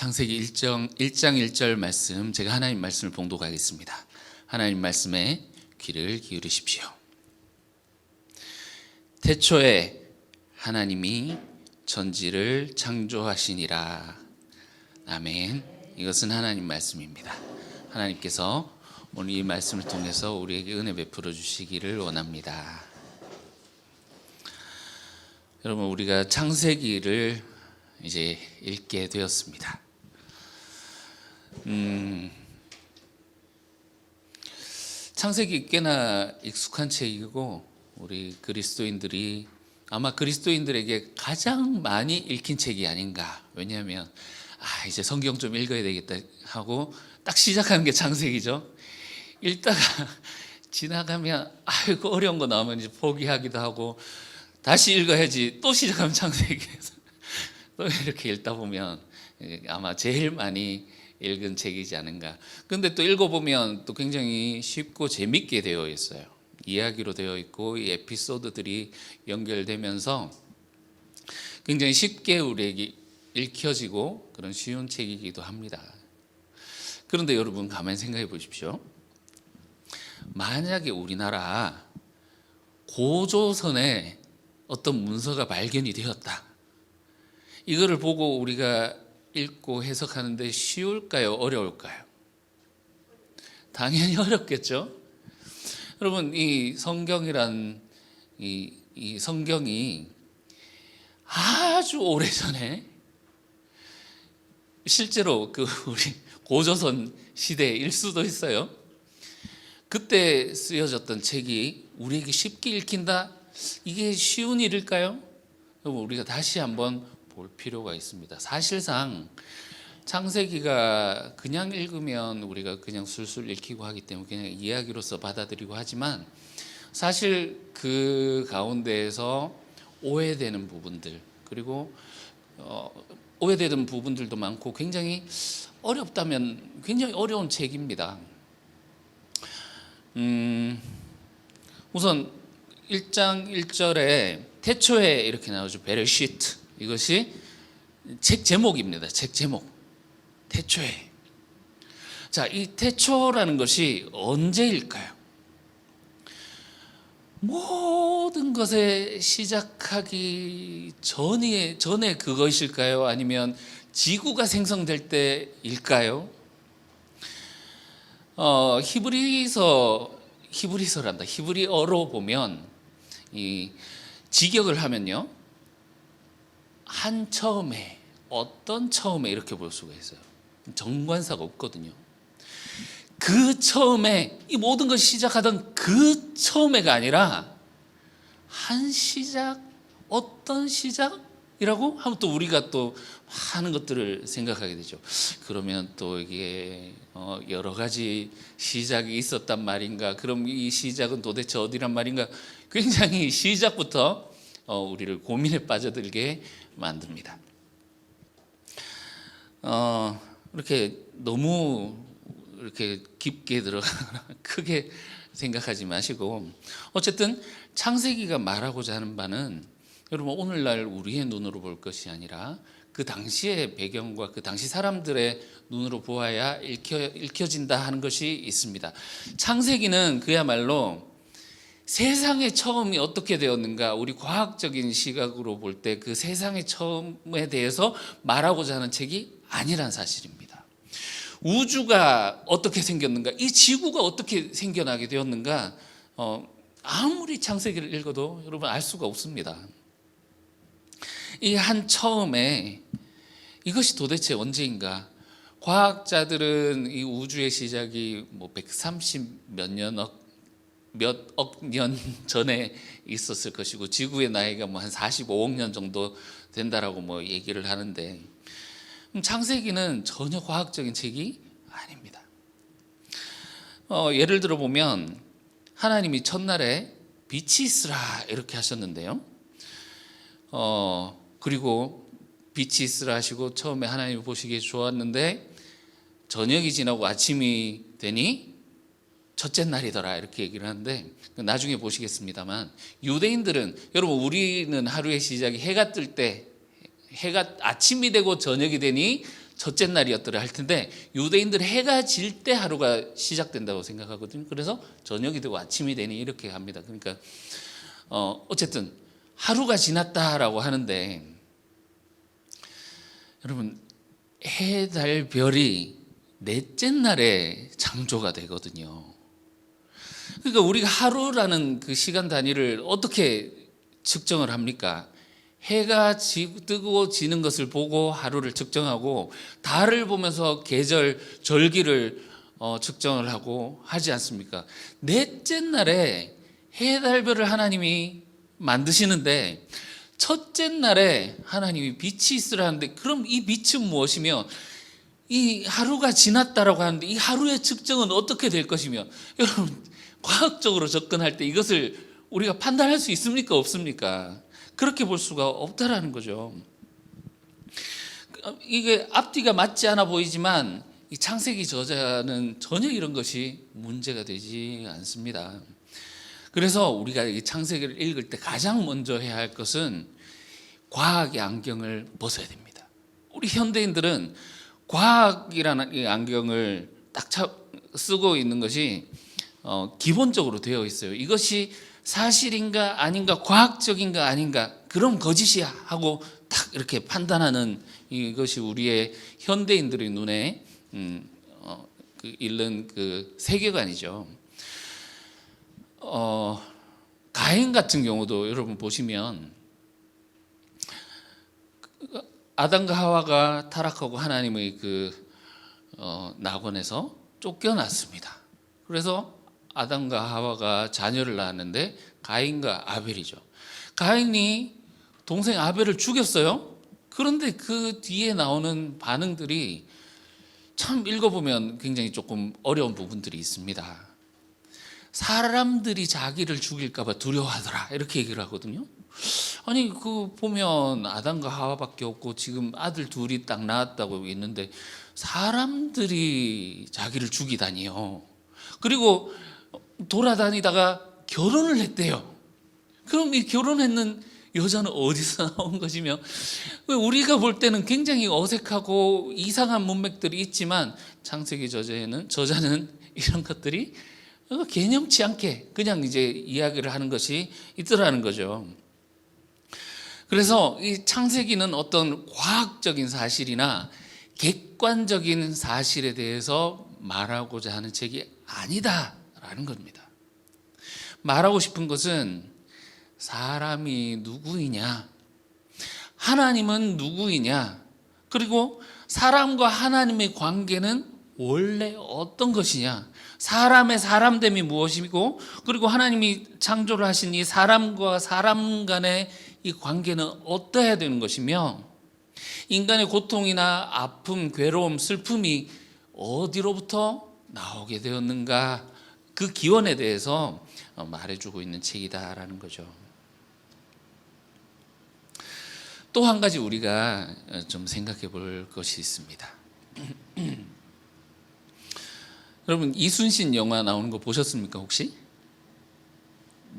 창세기 1장 1절 말씀, 제가 하나님 말씀을 봉독하겠습니다. 하나님 말씀에 귀를 기울이십시오. 태초에 하나님이 천지를 창조하시니라. 아멘. 이것은 하나님 말씀입니다. 하나님께서 오늘 이 말씀을 통해서 우리에게 은혜 베풀어 주시기를 원합니다. 여러분, 우리가 창세기를 이제 읽게 되었습니다. 창세기 꽤나 익숙한 책이고 우리 그리스도인들이 아마 그리스도인들에게 가장 많이 읽힌 책이 아닌가. 왜냐하면 이제 성경 좀 읽어야 되겠다 하고 딱 시작하는 게 창세기죠. 읽다가 지나가면 이거 어려운 거 나오면 이제 포기하기도 하고 다시 읽어야지 또 시작하면 창세기에서 또 이렇게 읽다 보면 아마 제일 많이 읽은 책이지 않은가. 근데 또 읽어보면 또 굉장히 쉽고 재밌게 되어 있어요. 이야기로 되어 있고 이 에피소드들이 연결되면서 굉장히 쉽게 우리에게 읽혀지고 그런 쉬운 책이기도 합니다. 그런데 여러분, 가만히 생각해 보십시오. 만약에 우리나라 고조선에 어떤 문서가 발견이 되었다. 이거를 보고 우리가 읽고 해석하는데 쉬울까요? 어려울까요? 당연히 어렵겠죠. 여러분, 이 성경이란 이 성경이 아주 오래전에 실제로 우리 고조선 시대일 수도 있어요. 그때 쓰여졌던 책이 우리에게 쉽게 읽힌다? 이게 쉬운 일일까요? 여러분, 우리가 다시 한번 볼 필요가 있습니다. 사실상 창세기가 그냥 읽으면 우리가 그냥 술술 읽히고 하기 때문에 그냥 이야기로서 받아들이고 하지만 사실 그 가운데에서 오해되는 부분들, 그리고 오해되는 부분들도 많고 굉장히 어렵다면 굉장히 어려운 책입니다. 우선 1장 1절에 태초에 이렇게 나오죠. 베레시트. 이것이 책 제목입니다. 책 제목. 태초에. 자, 이 태초라는 것이 언제일까요? 모든 것에 시작하기 전에 그것일까요? 아니면 지구가 생성될 때일까요? 히브리어로 보면 이 직역을 하면요, 한 처음에, 어떤 처음에 이렇게 볼 수가 있어요. 정관사가 없거든요. 그 처음에, 이 모든 것이 시작하던 그 처음에가 아니라 한 시작, 어떤 시작이라고 하면 또 우리가 또 많은 것들을 생각하게 되죠. 그러면 또 이게 여러 가지 시작이 있었단 말인가? 그럼 이 시작은 도대체 어디란 말인가? 굉장히 시작부터 우리를 고민에 빠져들게 만듭니다. 이렇게 너무 이렇게 깊게 들어가거나 크게 생각하지 마시고, 어쨌든 창세기가 말하고자 하는 바는 여러분, 오늘날 우리의 눈으로 볼 것이 아니라 그 당시의 배경과 그 당시 사람들의 눈으로 보아야 읽혀진다 하는 것이 있습니다. 창세기는 그야말로 세상의 처음이 어떻게 되었는가, 우리 과학적인 시각으로 볼 때 그 세상의 처음에 대해서 말하고자 하는 책이 아니란 사실입니다. 우주가 어떻게 생겼는가, 이 지구가 어떻게 생겨나게 되었는가, 아무리 창세기를 읽어도 여러분 알 수가 없습니다. 이 한 처음에 이것이 도대체 언제인가? 과학자들은 이 우주의 시작이 130 몇 억 년 전에 있었을 것이고, 지구의 나이가 한 45억 년 정도 된다라고 얘기를 하는데, 창세기는 전혀 과학적인 책이 아닙니다. 예를 들어 보면 하나님이 첫날에 빛이 있으라 이렇게 하셨는데요. 그리고 빛이 있으라 하시고 처음에 하나님이 보시기에 좋았는데 저녁이 지나고 아침이 되니 첫째 날이더라 이렇게 얘기를 하는데, 나중에 보시겠습니다만 유대인들은, 여러분, 우리는 하루의 시작이 해가 뜰 때, 해가 아침이 되고 저녁이 되니 첫째 날이었더라 할 텐데, 유대인들 해가 질 때 하루가 시작된다고 생각하거든요. 그래서 저녁이 되고 아침이 되니 이렇게 합니다. 그러니까 어쨌든 하루가 지났다라고 하는데, 여러분 해, 달, 별이 넷째 날에 창조가 되거든요. 그러니까 우리가 하루라는 그 시간 단위를 어떻게 측정을 합니까? 해가 뜨고 지는 것을 보고 하루를 측정하고, 달을 보면서 계절, 절기를 측정을 하고 하지 않습니까? 넷째 날에 해, 달, 별을 하나님이 만드시는데, 첫째 날에 하나님이 빛이 있으라 하는데, 그럼 이 빛은 무엇이며, 이 하루가 지났다라고 하는데 이 하루의 측정은 어떻게 될 것이며, 여러분 과학적으로 접근할 때 이것을 우리가 판단할 수 있습니까? 없습니까? 그렇게 볼 수가 없다라는 거죠. 이게 앞뒤가 맞지 않아 보이지만 이 창세기 저자는 전혀 이런 것이 문제가 되지 않습니다. 그래서 우리가 이 창세기를 읽을 때 가장 먼저 해야 할 것은 과학의 안경을 벗어야 됩니다. 우리 현대인들은 과학이라는 이 안경을 딱 쓰고 있는 것이 기본적으로 되어 있어요. 이것이 사실인가 아닌가, 과학적인가 아닌가, 그럼 거짓이야 하고 딱 이렇게 판단하는, 이것이 우리의 현대인들의 눈에 있는 그 세계관이죠. 가인 같은 경우도 여러분 보시면, 아담과 하와가 타락하고 하나님의 그 낙원에서 쫓겨났습니다. 그래서 아담과 하와가 자녀를 낳았는데 가인과 아벨이죠. 가인이 동생 아벨을 죽였어요. 그런데 그 뒤에 나오는 반응들이 참 읽어보면 굉장히 조금 어려운 부분들이 있습니다. 사람들이 자기를 죽일까 봐 두려워하더라 이렇게 얘기를 하거든요. 아니 그 보면 아담과 하와밖에 없고 지금 아들 둘이 딱 낳았다고 있는데 사람들이 자기를 죽이다니요. 그리고 돌아다니다가 결혼을 했대요. 그럼 이 결혼했는 여자는 어디서 나온 것이며, 우리가 볼 때는 굉장히 어색하고 이상한 문맥들이 있지만 창세기 저자는 이런 것들이 개념치 않게 그냥 이제 이야기를 하는 것이 있더라는 거죠. 그래서 이 창세기는 어떤 과학적인 사실이나 객관적인 사실에 대해서 말하고자 하는 책이 아니다라는 겁니다. 말하고 싶은 것은 사람이 누구이냐, 하나님은 누구이냐, 그리고 사람과 하나님의 관계는 원래 어떤 것이냐, 사람의 사람됨이 무엇이고, 그리고 하나님이 창조를 하신 이 사람과 사람 간의 이 관계는 어떠해야 되는 것이며, 인간의 고통이나 아픔, 괴로움, 슬픔이 어디로부터 나오게 되었는가, 그 기원에 대해서 말해주고 있는 책이다라는 거죠. 또 한 가지 우리가 좀 생각해 볼 것이 있습니다. 여러분 이순신 영화 나오는 거 보셨습니까 혹시?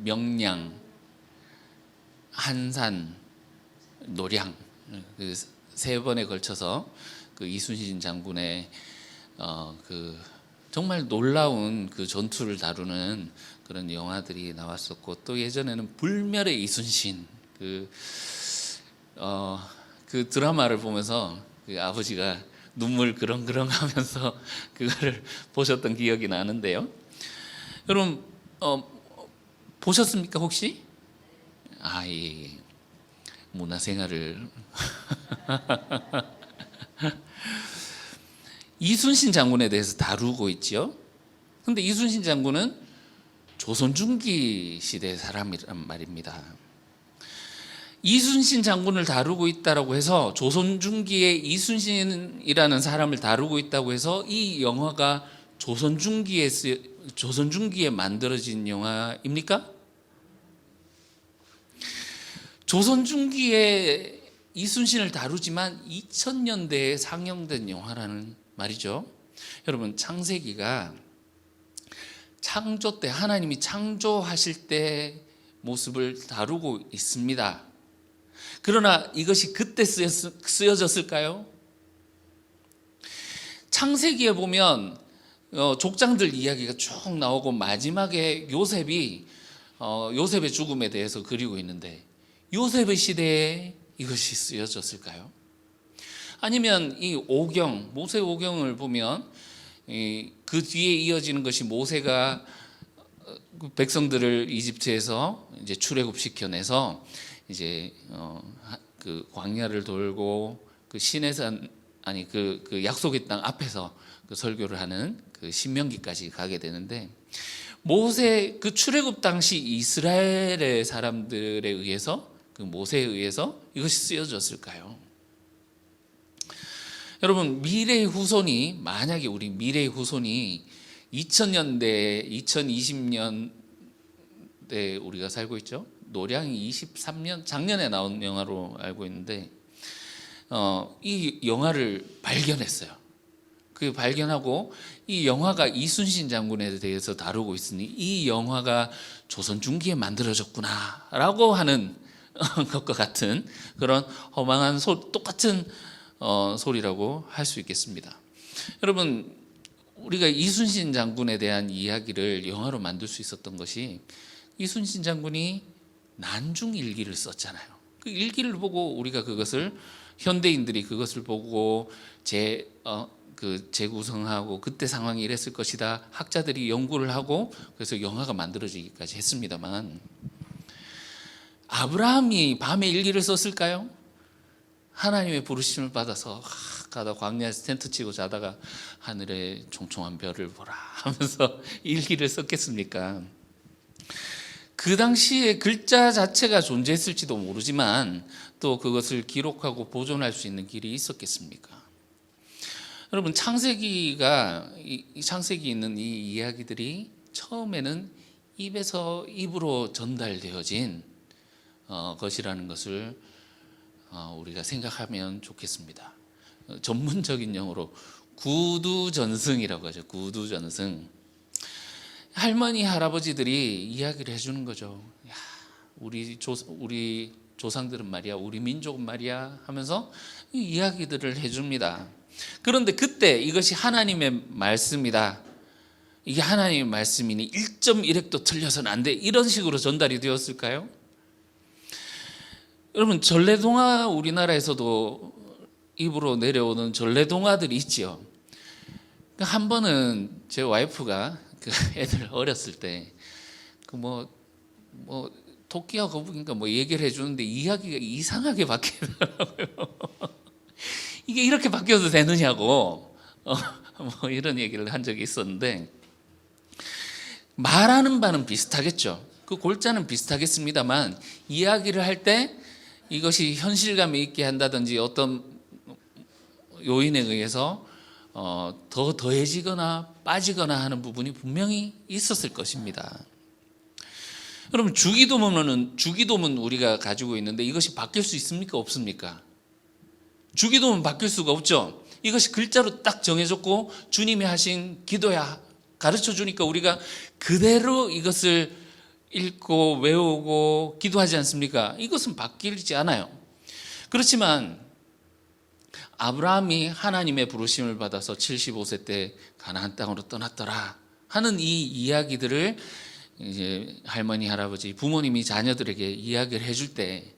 명량, 한산, 노량, 그 세 번에 걸쳐서 그 이순신 장군의 그 정말 놀라운 그 전투를 다루는 그런 영화들이 나왔었고, 또 예전에는 불멸의 이순신 그 드라마를 보면서 그 아버지가 눈물 그렁그렁 하면서 그거를 보셨던 기억이 나는데요. 여러분 보셨습니까 혹시? 예. 문화생활을 이순신 장군에 대해서 다루고 있죠. 그런데 이순신 장군은 조선 중기 시대 사람이란 말입니다. 이순신 장군을 다루고 있다라고 해서, 조선 중기에 이순신이라는 사람을 다루고 있다고 해서 이 영화가 조선 중기에 만들어진 영화입니까? 조선 중기에 이순신을 다루지만 2000년대에 상영된 영화라는 말이죠. 여러분 창세기가 창조 때, 하나님이 창조하실 때 모습을 다루고 있습니다. 그러나 이것이 그때 쓰여졌을까요? 창세기에 보면 족장들 이야기가 쭉 나오고 마지막에 요셉의 죽음에 대해서 그리고 있는데 요셉의 시대에 이것이 쓰여졌을까요? 아니면 이 모세 오경을 보면 그 뒤에 이어지는 것이 모세가 백성들을 이집트에서 이제 출애굽시켜내서 이제 그 광야를 돌고 그 시내산 그 약속의 땅 앞에서 그 설교를 하는 그 신명기까지 가게 되는데 모세 그 출애굽 당시 이스라엘의 사람들에 의해서 그 모세에 의해서 이것이 쓰여졌을까요? 여러분 만약에 우리 미래의 후손이 2000년대 2020년대 우리가 살고 있죠. 노량이 23년 작년에 나온 영화로 알고 있는데 이 영화를 발견했어요. 그 발견하고 이 영화가 이순신 장군에 대해서 다루고 있으니 이 영화가 조선 중기에 만들어졌구나라고 하는 것과 같은 그런 허망한 똑같은 소리라고 할 수 있겠습니다. 여러분 우리가 이순신 장군에 대한 이야기를 영화로 만들 수 있었던 것이 이순신 장군이 난중일기를 썼잖아요. 그 일기를 보고 우리가 현대인들이 그것을 보고 재구성하고 그때 상황이 이랬을 것이다. 학자들이 연구를 하고 그래서 영화가 만들어지기까지 했습니다만 아브라함이 밤에 일기를 썼을까요? 하나님의 부르심을 받아서 가다 광야에서 텐트 치고 자다가 하늘에 총총한 별을 보라 하면서 일기를 썼겠습니까? 그 당시에 글자 자체가 존재했을지도 모르지만 또 그것을 기록하고 보존할 수 있는 길이 있었겠습니까? 여러분 창세기 있는 이 이야기들이 처음에는 입에서 입으로 전달되어진 것이라는 것을 우리가 생각하면 좋겠습니다. 전문적인 용어로 구두전승이라고 하죠. 구두전승. 할머니 할아버지들이 이야기를 해주는 거죠. 야, 우리 조상들은 말이야, 우리 민족은 말이야 하면서 이야기들을 해줍니다. 그런데 그때 이것이 하나님의 말씀이다. 이게 하나님의 말씀이니 1.1획도 틀려서는 안 돼. 이런 식으로 전달이 되었을까요? 여러분 전래동화 우리나라에서도 입으로 내려오는 전래동화들이 있죠. 한 번은 제 와이프가 그 애들 어렸을 때 그 토끼와 거북인가 얘기를 해주는데 이야기가 이상하게 바뀌더라고요. 이게 이렇게 바뀌어도 되느냐고 이런 얘기를 한 적이 있었는데 말하는 바는 비슷하겠죠. 그 골자는 비슷하겠습니다만 이야기를 할 때 이것이 현실감이 있게 한다든지 어떤 요인에 의해서 더 더해지거나 빠지거나 하는 부분이 분명히 있었을 것입니다. 여러분 주기도문은 우리가 가지고 있는데 이것이 바뀔 수 있습니까? 없습니까? 주기도문 바뀔 수가 없죠. 이것이 글자로 딱 정해졌고 주님이 하신 기도야 가르쳐 주니까 우리가 그대로 이것을 읽고 외우고 기도하지 않습니까? 이것은 바뀌지 않아요. 그렇지만 아브라함이 하나님의 부르심을 받아서 75세 때 가나안 땅으로 떠났더라 하는 이 이야기들을 이제 할머니, 할아버지, 부모님이 자녀들에게 이야기를 해줄 때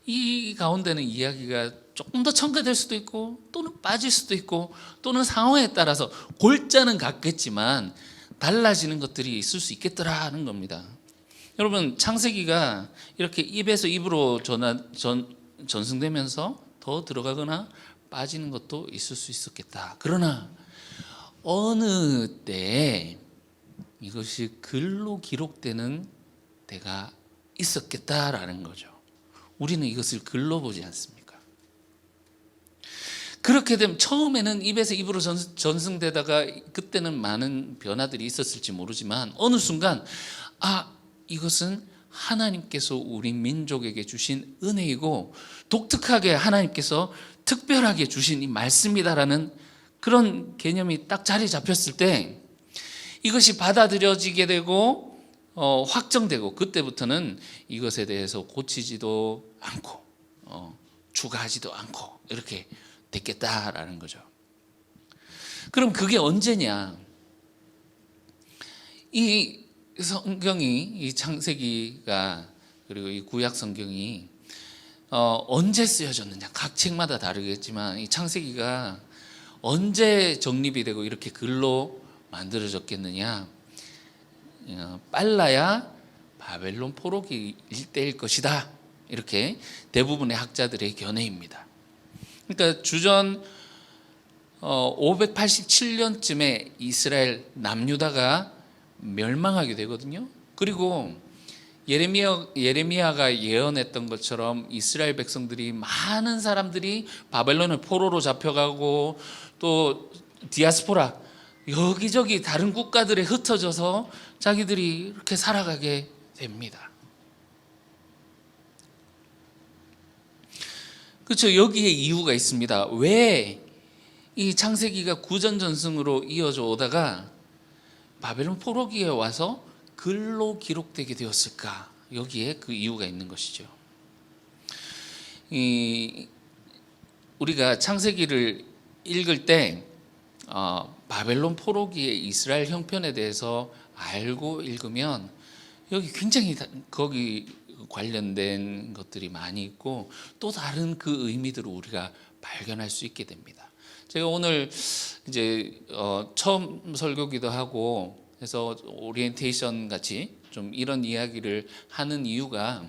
이 가운데는 이야기가 조금 더 첨가될 수도 있고 또는 빠질 수도 있고 또는 상황에 따라서 골자는 같겠지만 달라지는 것들이 있을 수 있겠더라 하는 겁니다. 여러분 창세기가 이렇게 입에서 입으로 전승되면서 더 들어가거나 빠지는 것도 있을 수 있었겠다. 그러나 어느 때에 이것이 글로 기록되는 때가 있었겠다라는 거죠. 우리는 이것을 글로 보지 않습니까? 그렇게 되면 처음에는 입에서 입으로 전승되다가 그때는 많은 변화들이 있었을지 모르지만 어느 순간 이것은 하나님께서 우리 민족에게 주신 은혜이고 독특하게 하나님께서 특별하게 주신 이 말씀이다라는 그런 개념이 딱 자리 잡혔을 때 이것이 받아들여지게 되고 확정되고 그때부터는 이것에 대해서 고치지도 않고 추가하지도 않고 이렇게 됐겠다라는 거죠. 그럼 그게 언제냐? 이 성경이, 이 창세기가, 그리고 이 구약 성경이 언제 쓰여졌느냐? 각 책마다 다르겠지만 이 창세기가 언제 정립이 되고 이렇게 글로 만들어졌겠느냐? 빨라야 바벨론 포로기 일대일 것이다. 이렇게 대부분의 학자들의 견해입니다. 그러니까 주전 587년쯤에 이스라엘 남유다가 멸망하게 되거든요. 그리고 예레미야가 예언했던 것처럼 이스라엘 백성들이, 많은 사람들이 바벨론의 포로로 잡혀가고 또 디아스포라, 여기저기 다른 국가들에 흩어져서 자기들이 이렇게 살아가게 됩니다. 그렇죠. 여기에 이유가 있습니다. 왜 이 창세기가 구전전승으로 이어져 오다가 바벨론 포로기에 와서 글로 기록되게 되었을까? 여기에 그 이유가 있는 것이죠. 우리가 창세기를 읽을 때 바벨론 포로기의 이스라엘 형편에 대해서 알고 읽으면 여기 굉장히 거기 관련된 것들이 많이 있고 또 다른 그 의미들을 우리가 발견할 수 있게 됩니다. 제가 오늘 이제 처음 설교기도 하고 해서 오리엔테이션 같이 좀 이런 이야기를 하는 이유가,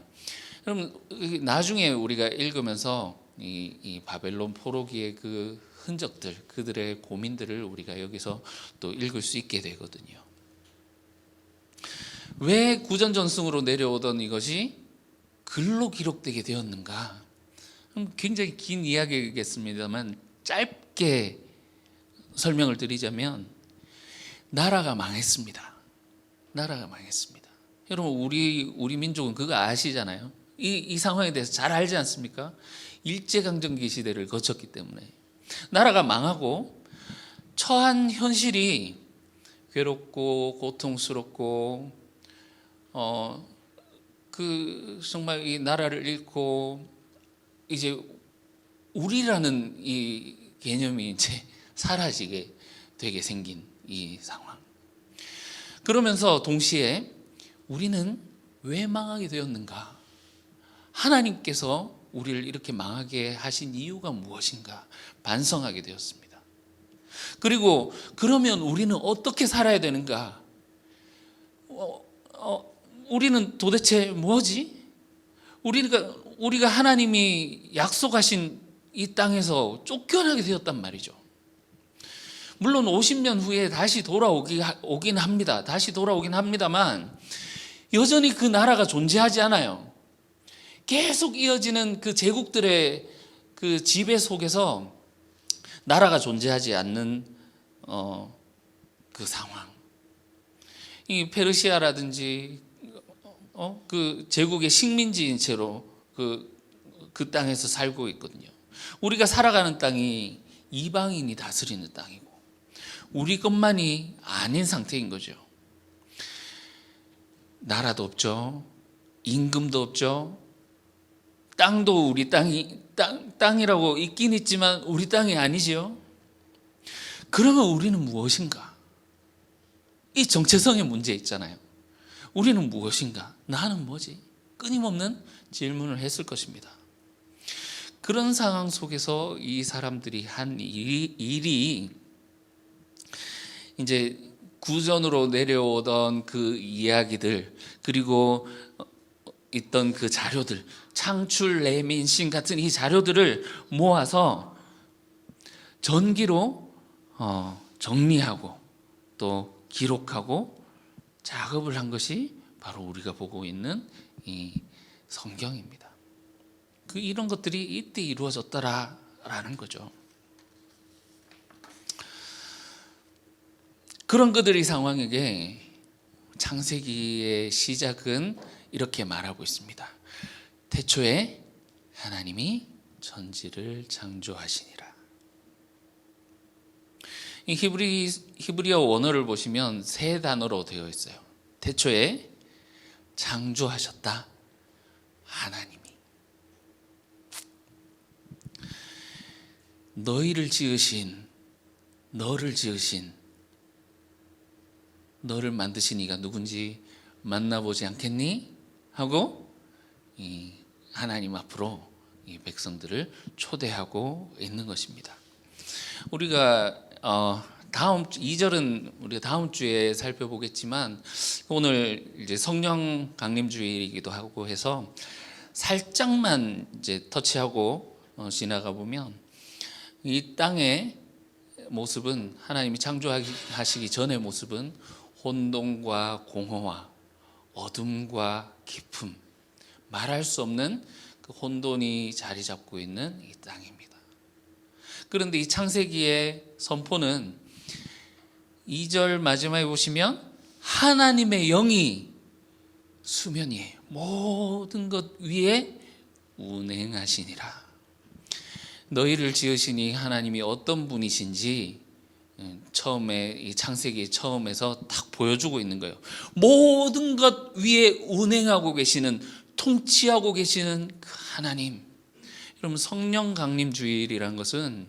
그럼 나중에 우리가 읽으면서 이 바벨론 포로기의 그 흔적들, 그들의 고민들을 우리가 여기서 또 읽을 수 있게 되거든요. 왜 구전전승으로 내려오던 이것이 글로 기록되게 되었는가? 굉장히 긴 이야기겠습니다만 짧게 설명을 드리자면, 나라가 망했습니다. 나라가 망했습니다. 여러분, 우리 민족은 그거 아시잖아요. 이 상황에 대해서 잘 알지 않습니까? 일제강점기 시대를 거쳤기 때문에 나라가 망하고 처한 현실이 괴롭고 고통스럽고 정말 이 나라를 잃고 이제 우리라는 이 개념이 이제 사라지게 되게 생긴 이 상황. 그러면서 동시에 우리는 왜 망하게 되었는가? 하나님께서 우리를 이렇게 망하게 하신 이유가 무엇인가? 반성하게 되었습니다. 그리고 그러면 우리는 어떻게 살아야 되는가? 우리는 도대체 뭐지? 우리가 하나님이 약속하신 이 땅에서 쫓겨나게 되었단 말이죠. 물론 50년 후에 다시 돌아오긴 합니다. 다시 돌아오긴 합니다만 여전히 그 나라가 존재하지 않아요. 계속 이어지는 그 제국들의 그 지배 속에서 나라가 존재하지 않는 그 상황. 이 페르시아라든지 그 제국의 식민지인 채로 그 땅에서 살고 있거든요. 우리가 살아가는 땅이 이방인이 다스리는 땅이고 우리 것만이 아닌 상태인 거죠. 나라도 없죠. 임금도 없죠. 땅도 우리 땅이라고 있긴 있지만 우리 땅이 아니죠. 그러면 우리는 무엇인가? 이 정체성의 문제 있잖아요. 우리는 무엇인가? 나는 뭐지? 끊임없는 질문을 했을 것입니다. 그런 상황 속에서 이 사람들이 한 일이 이제 구전으로 내려오던 그 이야기들, 그리고 있던 그 자료들, 창출, 레민신 같은 이 자료들을 모아서 전기로 정리하고 또 기록하고 작업을 한 것이 바로 우리가 보고 있는 이 성경입니다. 이런 것들이 이때 이루어졌더라라는 거죠. 그런 그들의 상황에게 창세기의 시작은 이렇게 말하고 있습니다. 태초에 하나님이 천지를 창조하시니라. 이 히브리어 원어를 보시면 세 단어로 되어 있어요. 태초에 창조하셨다. 하나님이. 너희를 지으신 너를 지으신, 너를 만드신 이가 누군지 만나보지 않겠니? 하고 이 하나님 앞으로 이 백성들을 초대하고 있는 것입니다. 우리가 다음 2절은 우리가 다음 주에 살펴보겠지만, 오늘 이제 성령 강림 주일이기도 하고 해서 살짝만 이제 터치하고 지나가 보면, 이 땅의 모습은, 하나님이 창조하시기 전의 모습은 혼돈과 공허와 어둠과 깊음, 말할 수 없는 그 혼돈이 자리 잡고 있는 이 땅입니다. 그런데 이 창세기의 선포는 2절 마지막에 보시면 하나님의 영이 수면이에요. 모든 것 위에 운행하시니라. 너희를 지으시니 하나님이 어떤 분이신지 처음에, 이 창세기 처음에서 딱 보여주고 있는 거예요. 모든 것 위에 운행하고 계시는, 통치하고 계시는 그 하나님. 여러분, 성령 강림 주일이라는 것은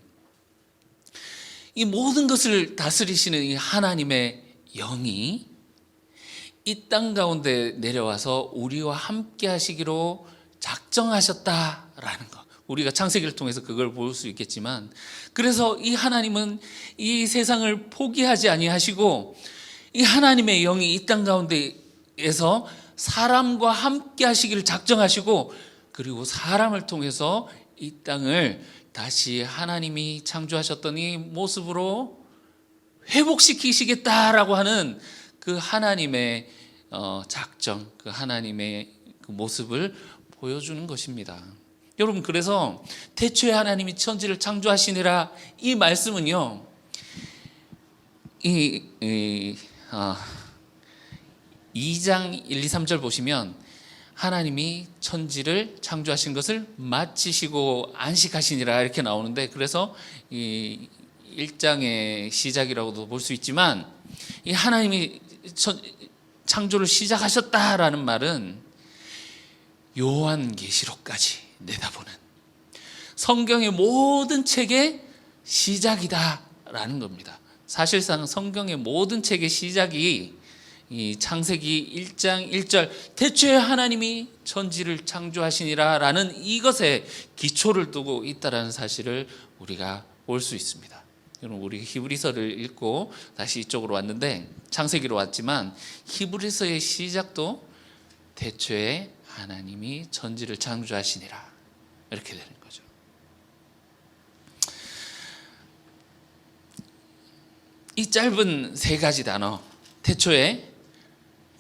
이 모든 것을 다스리시는 이 하나님의 영이 이 땅 가운데 내려와서 우리와 함께 하시기로 작정하셨다라는 것. 우리가 창세기를 통해서 그걸 볼 수 있겠지만, 그래서 이 하나님은 이 세상을 포기하지 아니하시고 이 하나님의 영이 이 땅 가운데에서 사람과 함께 하시기를 작정하시고, 그리고 사람을 통해서 이 땅을 다시 하나님이 창조하셨던 이 모습으로 회복시키시겠다라고 하는 그 하나님의 작정, 그 하나님의 그 모습을 보여주는 것입니다. 여러분, 그래서 태초에 하나님이 천지를 창조하시니라, 이 말씀은요, 2장 1, 2, 3절 보시면 하나님이 천지를 창조하신 것을 마치시고 안식하시니라 이렇게 나오는데, 그래서 이 1장의 시작이라고도 볼 수 있지만, 이 하나님이 창조를 시작하셨다라는 말은 요한계시록까지 내다보는 성경의 모든 책의 시작이다라는 겁니다. 사실상 성경의 모든 책의 시작이 이 창세기 1장 1절 태초에 하나님이 천지를 창조하시니라 라는 이것에 기초를 두고 있다라는 사실을 우리가 볼 수 있습니다. 여러분, 우리 히브리서를 읽고 다시 이쪽으로 왔는데, 창세기로 왔지만 히브리서의 시작도 태초에 하나님이 천지를 창조하시니라 이렇게 되는 거죠. 이 짧은 세 가지 단어, 태초에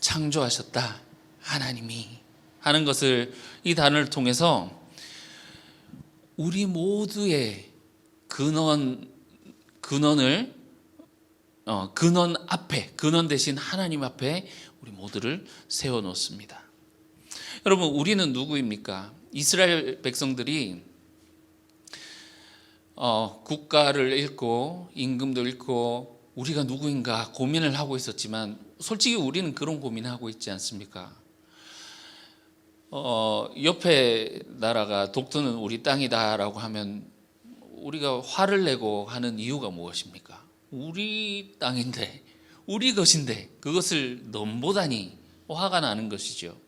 창조하셨다 하나님이 하는 것을, 이 단어를 통해서 우리 모두의 근원 앞에, 근원 대신 하나님 앞에 우리 모두를 세워놓습니다. 여러분, 우리는 누구입니까? 이스라엘 백성들이 국가를 잃고 임금도 잃고 우리가 누구인가 고민을 하고 있었지만, 솔직히 우리는 그런 고민을 하고 있지 않습니까? 옆에 나라가 독도는 우리 땅이다라고 하면 우리가 화를 내고 하는 이유가 무엇입니까? 우리 땅인데, 우리 것인데 그것을 넘보다니 화가 나는 것이죠.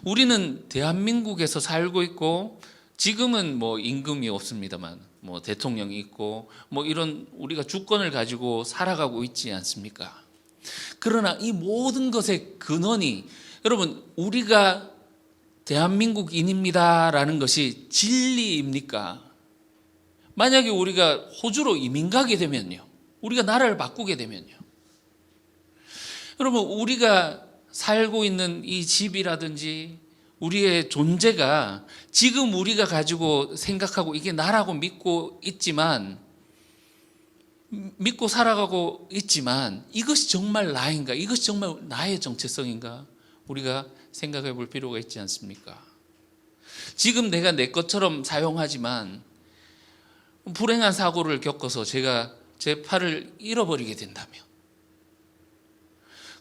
우리는 대한민국에서 살고 있고, 지금은 뭐 임금이 없습니다만 뭐 대통령이 있고 뭐 이런 우리가 주권을 가지고 살아가고 있지 않습니까? 그러나 이 모든 것의 근원이, 여러분, 우리가 대한민국인입니다라는 것이 진리입니까? 만약에 우리가 호주로 이민 가게 되면요, 우리가 나라를 바꾸게 되면요, 여러분, 우리가 살고 있는 이 집이라든지 우리의 존재가 지금 우리가 가지고 생각하고 이게 나라고 믿고 있지만, 믿고 살아가고 있지만, 이것이 정말 나인가? 이것이 정말 나의 정체성인가? 우리가 생각해 볼 필요가 있지 않습니까? 지금 내가 내 것처럼 사용하지만 불행한 사고를 겪어서 제가 제 팔을 잃어버리게 된다면,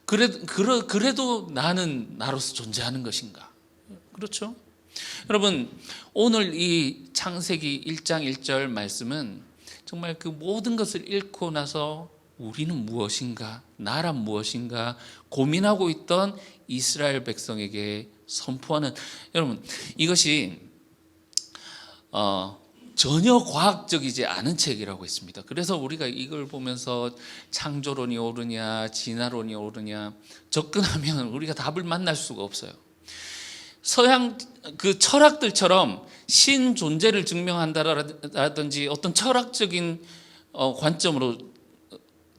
그래도 나는 나로서 존재하는 것인가? 그렇죠? 여러분, 오늘 이 창세기 1장 1절 말씀은 정말 그 모든 것을 잃고 나서 우리는 무엇인가, 나란 무엇인가 고민하고 있던 이스라엘 백성에게 선포하는, 여러분 이것이 전혀 과학적이지 않은 책이라고 했습니다. 그래서 우리가 이걸 보면서 창조론이 옳으냐 진화론이 옳으냐 접근하면 우리가 답을 만날 수가 없어요. 서양 그 철학들처럼 신 존재를 증명한다라든지 어떤 철학적인 관점으로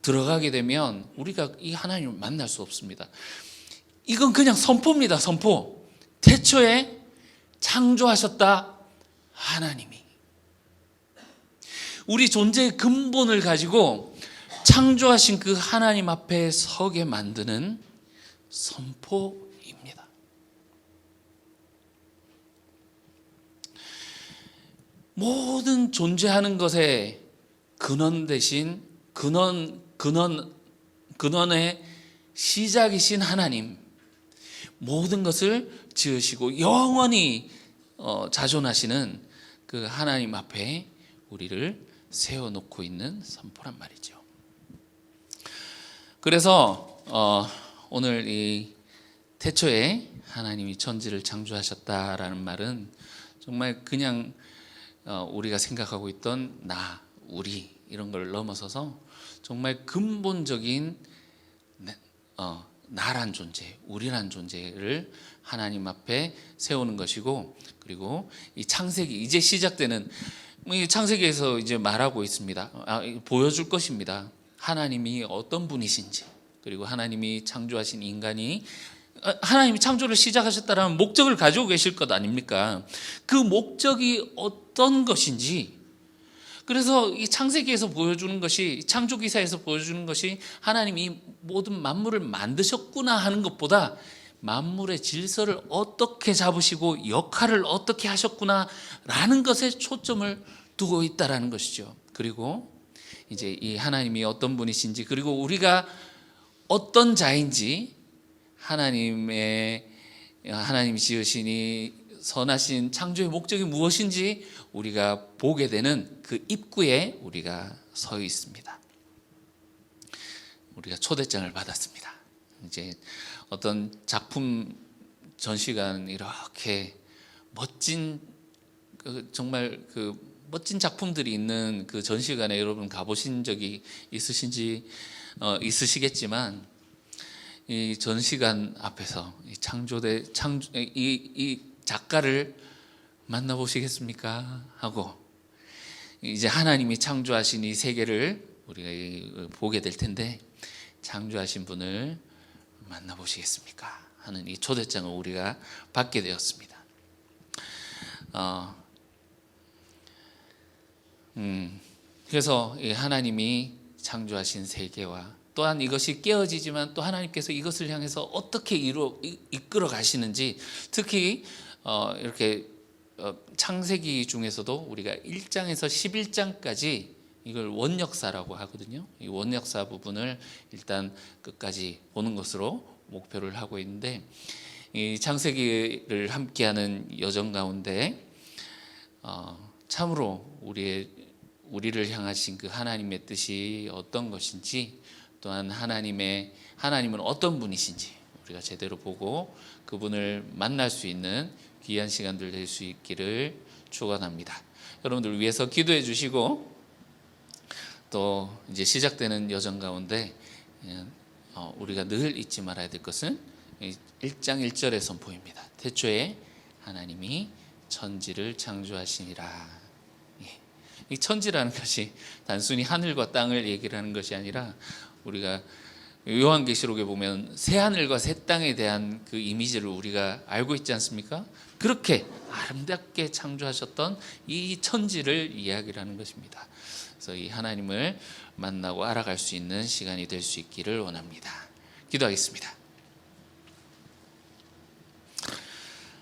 들어가게 되면 우리가 이 하나님을 만날 수 없습니다. 이건 그냥 선포입니다. 선포. 태초에 창조하셨다 하나님이. 우리 존재의 근본을 가지고 창조하신 그 하나님 앞에 서게 만드는 선포입니다. 모든 존재하는 것의 근원 대신 근원의 시작이신 하나님, 모든 것을 지으시고 영원히 자존하시는 그 하나님 앞에 우리를 세워놓고 있는 선포란 말이죠. 그래서 오늘 이 태초에 하나님이 천지를 창조하셨다라는 말은 정말 그냥 우리가 생각하고 있던 나, 우리 이런 걸 넘어서서 정말 근본적인 나란 존재, 우리란 존재를 하나님 앞에 세우는 것이고, 그리고 이 창세기 이제 시작되는 이 창세기에서 이제 말하고 있습니다. 보여줄 것입니다. 하나님이 어떤 분이신지, 그리고 하나님이 창조하신 인간이 하나님이 창조를 시작하셨다라는 목적을 가지고 계실 것 아닙니까? 그 목적이 어떤 것인지, 그래서 이 창세기에서 보여주는 것이, 창조기사에서 보여주는 것이 하나님이 모든 만물을 만드셨구나 하는 것보다 만물의 질서를 어떻게 잡으시고 역할을 어떻게 하셨구나 라는 것에 초점을 두고 있다라는 것이죠. 그리고 이제 이 하나님이 어떤 분이신지, 그리고 우리가 어떤 자인지, 하나님이 지으시니 선하신 창조의 목적이 무엇인지 우리가 보게 되는 그 입구에 우리가 서 있습니다. 우리가 초대장을 받았습니다. 이제 어떤 작품 전시관, 이렇게 멋진 정말 그 멋진 작품들이 있는 그 전시관에 여러분 가보신 적이 있으시겠지만, 이 전시관 앞에서 이 작가를 만나보시겠습니까? 하고 이제 하나님이 창조하신 이 세계를 우리가 보게 될 텐데, 창조하신 분을 만나보시겠습니까? 하는 이 초대장을 우리가 받게 되었습니다. 그래서 이 하나님이 창조하신 세계와 또한 이것이 깨어지지만 또 하나님께서 이것을 향해서 어떻게 이끌어 가시는지, 특히 이렇게 창세기 중에서도 우리가 1장에서 11장까지 이걸 원역사라고 하거든요. 이 원역사 부분을 일단 끝까지 보는 것으로 목표를 하고 있는데, 이 창세기를 함께하는 여정 가운데 참으로 우리를 향하신 그 하나님의 뜻이 어떤 것인지, 또한 하나님은 어떤 분이신지 우리가 제대로 보고 그분을 만날 수 있는 귀한 시간들 될 수 있기를 축원합니다. 여러분들 위해서 기도해 주시고, 또 이제 시작되는 여정 가운데 우리가 늘 잊지 말아야 될 것은 1장 1절의 선포입니다. 태초에 하나님이 천지를 창조하시니라. 이 천지라는 것이 단순히 하늘과 땅을 얘기를 하는 것이 아니라, 우리가 요한계시록에 보면 새 하늘과 새 땅에 대한 그 이미지를 우리가 알고 있지 않습니까? 그렇게 아름답게 창조하셨던 이 천지를 이야기를 하는 것입니다. 그래서 이 하나님을 만나고 알아갈 수 있는 시간이 될 수 있기를 원합니다. 기도하겠습니다.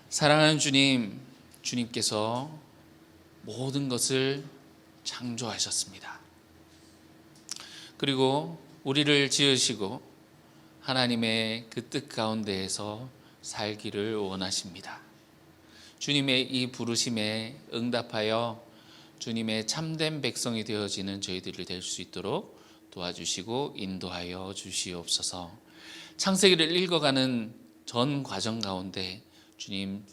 사랑하는 주님, 주님께서 모든 것을 창조하셨습니다. 그리고 우리를 지으시고 하나님의 그 뜻 가운데에서 살기를 원하십니다. 주님의 이 부르심에 응답하여 주님의 참된 백성이 되어지는 저희들이 될 수 있도록 도와주시고 인도하여 주시옵소서. 창세기를 읽어가는 전 과정 가운데 주님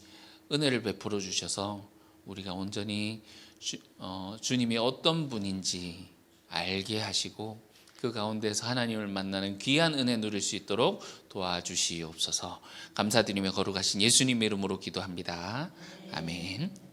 은혜를 베풀어 주셔서 우리가 온전히 주님이 어떤 분인지 알게 하시고 그 가운데서 하나님을 만나는 귀한 은혜 누릴 수 있도록 도와주시옵소서. 감사드리며 거룩하신 예수님의 이름으로 기도합니다. 아멘.